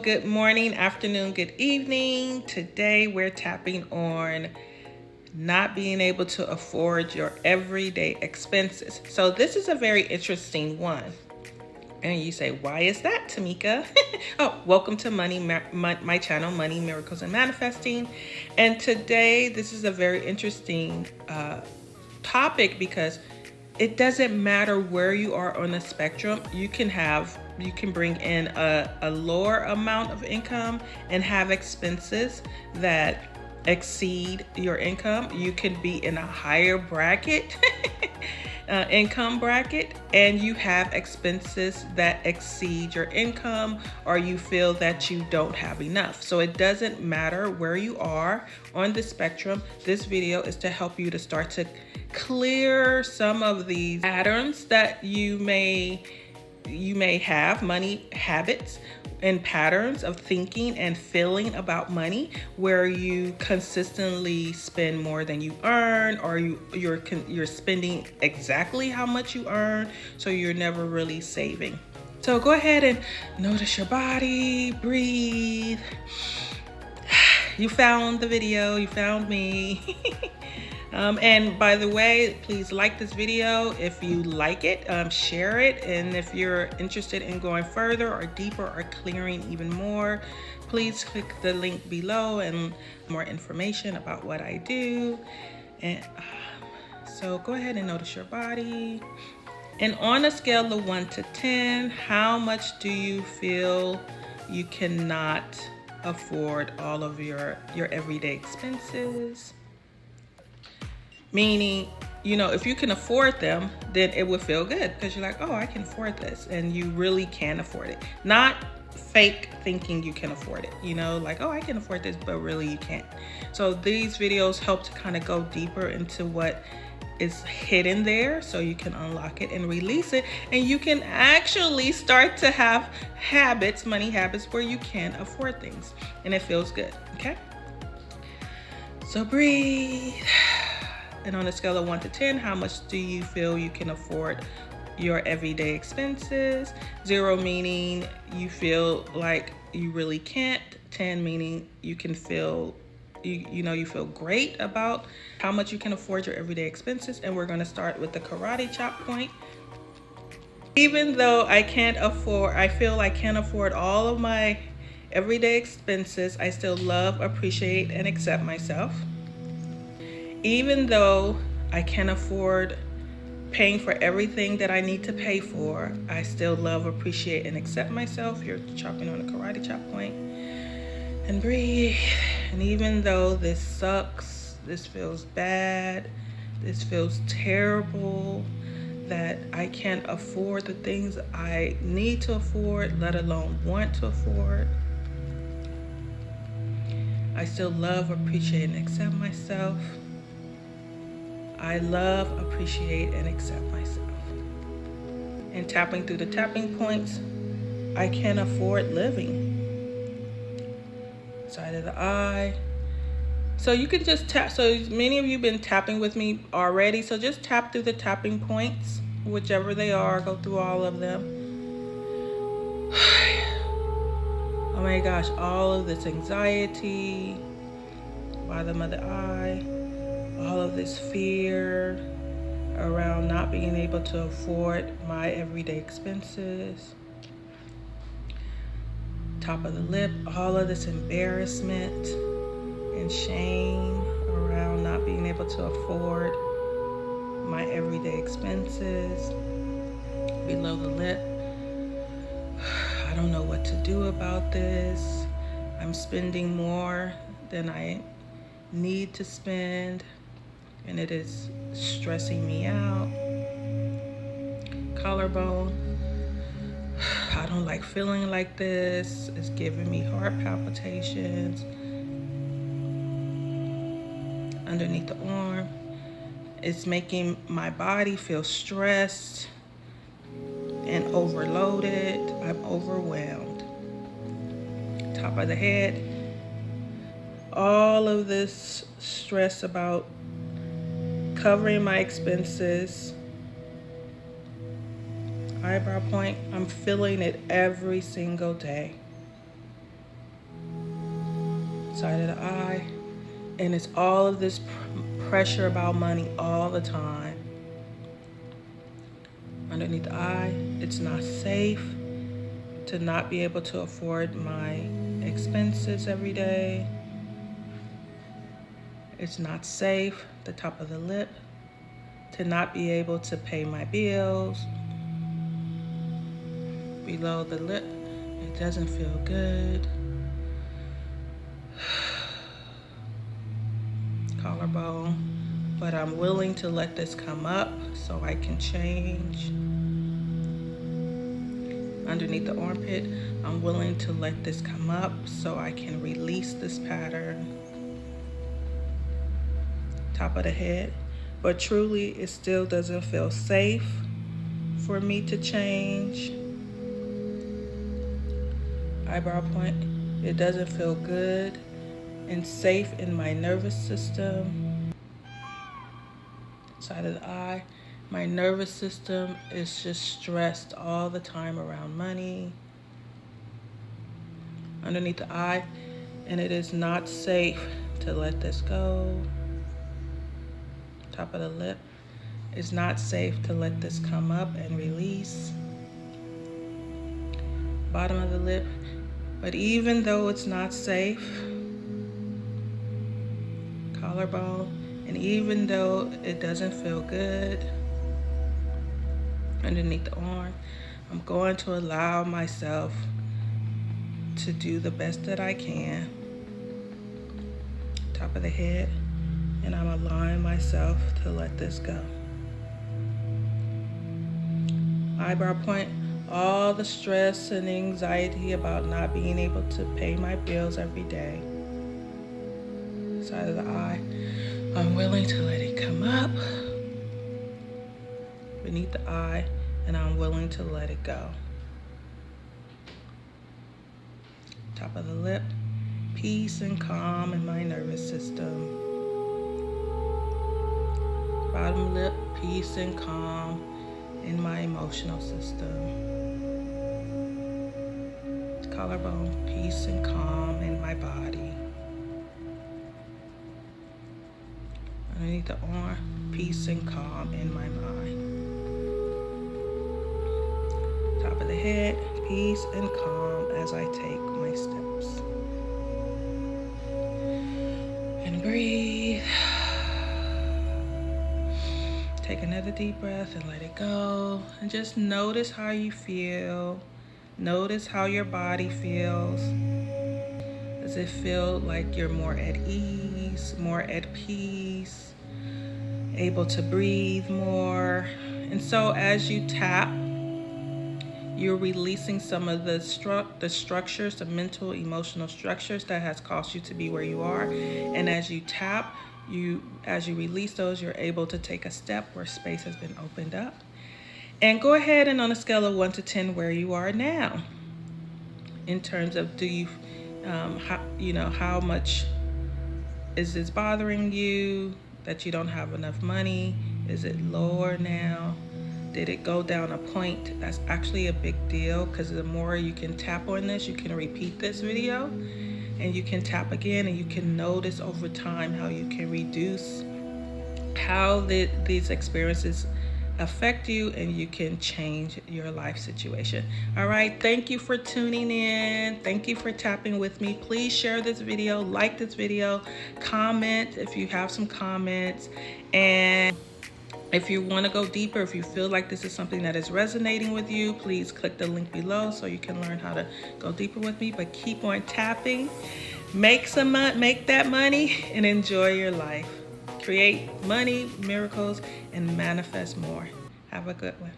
good morning, afternoon, good evening. Today we're tapping on not being able to afford your everyday expenses. So this is a very interesting one. And you say, why is that, Tamika? Oh, welcome to my channel, Money, Miracles, and Manifesting. And today, this is a very interesting topic because it doesn't matter where you are on the spectrum. You can bring in a lower amount of income and have expenses that exceed your income. You can be in a higher bracket income bracket, and you have expenses that exceed your income, or you feel that you don't have enough. So it doesn't matter where you are on the spectrum. This video is to help you to start to clear some of these patterns that you may have, money habits and patterns of thinking and feeling about money, where you consistently spend more than you earn, or you're spending exactly how much you earn, so you're never really saving. So go ahead and notice your body, breathe. You found the video, you found me. And by the way, please like this video if you like it, share it, and if you're interested in going further or deeper or clearing even more, please click the link below and more information about what I do. And so go ahead and notice your body. And on a scale of 1 to 10, how much do you feel you cannot afford all of your everyday expenses? Meaning, if you can afford them, then it would feel good because you're like, oh, I can afford this. And you really can afford it. Not fake thinking you can afford it, like, oh, I can afford this, but really you can't. So these videos help to kind of go deeper into what is hidden there, so you can unlock it and release it. And you can actually start to have habits, money habits, where you can afford things and it feels good, okay? So breathe. And on a scale of 1 to 10, how much do you feel you can afford your everyday expenses? 0 meaning you feel like you really can't. 10 meaning you can feel, you feel great about how much you can afford your everyday expenses. And we're going to start with the karate chop point. Even though I feel I can't afford all of my everyday expenses, I still love, appreciate, and accept myself. Even though I can't afford paying for everything that I need to pay for, I still love, appreciate, and accept myself. You're chopping on a karate chop point. And breathe. And even though this sucks, this feels bad, this feels terrible, that I can't afford the things I need to afford, let alone want to afford, I still love, appreciate, and accept myself. I love, appreciate, and accept myself. And tapping through the tapping points, I can afford living. Side of the eye. So you can just tap. So many of you have been tapping with me already. So just tap through the tapping points, whichever they are. Go through all of them. Oh my gosh, all of this anxiety, bottom of the eye. All of this fear around not being able to afford my everyday expenses. Top of the lip, all of this embarrassment and shame around not being able to afford my everyday expenses. Below the lip, I don't know what to do about this. I'm spending more than I need to spend, and it is stressing me out. Collarbone, I don't like feeling like this. It's giving me heart palpitations. Underneath the arm, it's making my body feel stressed and overloaded. I'm overwhelmed. Top of the head, all of this stress about covering my expenses. Eyebrow point, I'm feeling it every single day. side of the eye. And it's all of this pressure about money all the time. Underneath the eye, it's not safe to not be able to afford my expenses every day. It's not safe, the top of the lip, to not be able to pay my bills. Below the lip, it doesn't feel good. Collarbone, but I'm willing to let this come up so I can change. Underneath the armpit, I'm willing to let this come up so I can release this pattern. Top of the head, but truly it still doesn't feel safe for me to change. Eyebrow point, it doesn't feel good and safe in my nervous system. Side of the eye, my nervous system is just stressed all the time around money. Underneath the eye, and it is not safe to let this go. Top of the lip, it's not safe to let this come up and release. Bottom of the lip, but even though it's not safe, collarbone, and even though it doesn't feel good, underneath the arm, I'm going to allow myself to do the best that I can. Top of the head, and I'm allowing myself to let this go. Eyebrow point, all the stress and anxiety about not being able to pay my bills every day. Side of the eye, I'm willing to let it come up beneath the eye, and I'm willing to let it go. Top of the lip, peace and calm in my nervous system. Bottom lip, peace and calm in my emotional system. Collarbone, peace and calm in my body. Underneath the arm, peace and calm in my mind. Top of the head, peace and calm as I take my steps. And breathe. Take another deep breath and let it go. And just notice how you feel. Notice how your body feels. Does it feel like you're more at ease, more at peace, able to breathe more? And so as you tap, you're releasing some of the structures, the mental, emotional structures that has caused you to be where you are. And as you tap, as you release those, you're able to take a step where space has been opened up. And go ahead and on a scale of 1 to 10, where you are now, in terms of how much is this bothering you, that you don't have enough money? Is it lower now? Did it go down a point? That's actually a big deal, because the more you can tap on this, you can repeat this video and you can tap again, and you can notice over time how you can reduce how these experiences affect you, and you can change your life situation. All right, thank you for tuning in. Thank you for tapping with me. Please share this video, like this video, comment if you have some comments, and if you want to go deeper, if you feel like this is something that is resonating with you, please click the link below so you can learn how to go deeper with me. But keep on tapping, make that money, and enjoy your life. Create money, miracles, and manifest more. Have a good one.